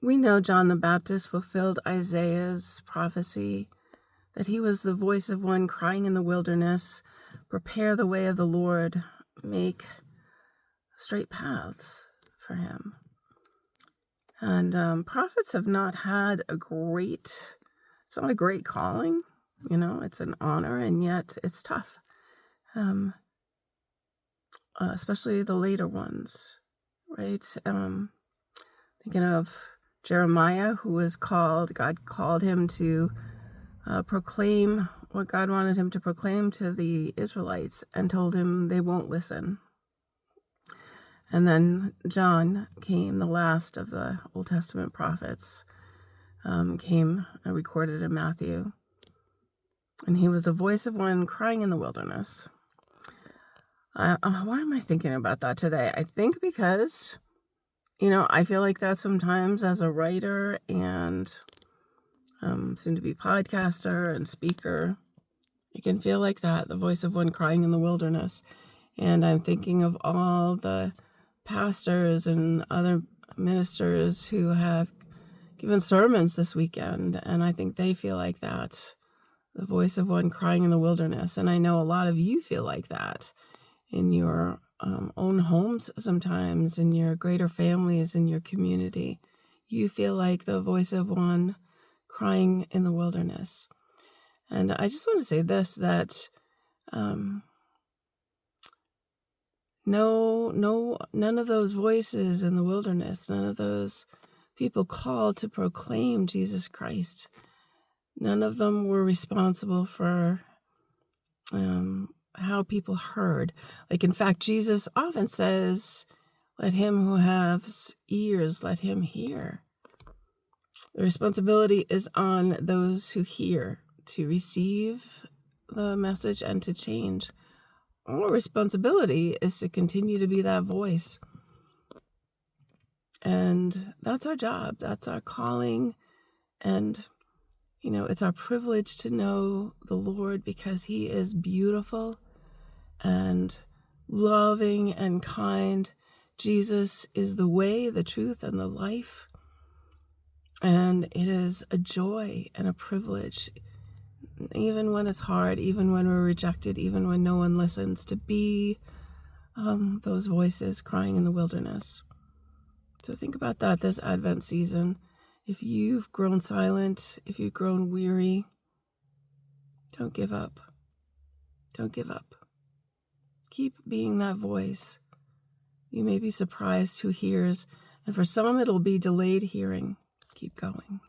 We know John the Baptist fulfilled Isaiah's prophecy that he was the voice of one crying in the wilderness, prepare the way of the Lord, make straight paths for him. And prophets have not had it's not a great calling, it's an honor, and yet it's tough, especially the later ones, right? Thinking of Jeremiah, God called him to proclaim what God wanted him to proclaim to the Israelites and told him they won't listen. And then John came, the last of the Old Testament prophets, came recorded in Matthew. And he was the voice of one crying in the wilderness. Why am I thinking about that today? I think because, I feel like that sometimes as a writer and soon to be podcaster and speaker, you can feel like that, the voice of one crying in the wilderness. And I'm thinking of all the pastors and other ministers who have given sermons this weekend, and I think they feel like that, the voice of one crying in the wilderness. And I know a lot of you feel like that in your own homes sometimes, in your greater families, in your community. You feel like the voice of one crying in the wilderness. And I just want to say this, that none of those voices in the wilderness, none of those people called to proclaim Jesus Christ, none of them were responsible for how people heard. Like, in fact, Jesus often says, let him who has ears, let him hear. The responsibility is on those who hear to receive the message and to change. Our responsibility is to continue to be that voice. And that's our job. That's our calling. And, it's our privilege to know the Lord because he is beautiful and loving and kind. Jesus is the way, the truth, and the life. And it is a joy and a privilege, even when it's hard, even when we're rejected, even when no one listens, to be those voices crying in the wilderness. So think about that this Advent season. If you've grown silent, if you've grown weary, don't give up. Don't give up. Keep being that voice. You may be surprised who hears, and for some it'll be delayed hearing. Keep going.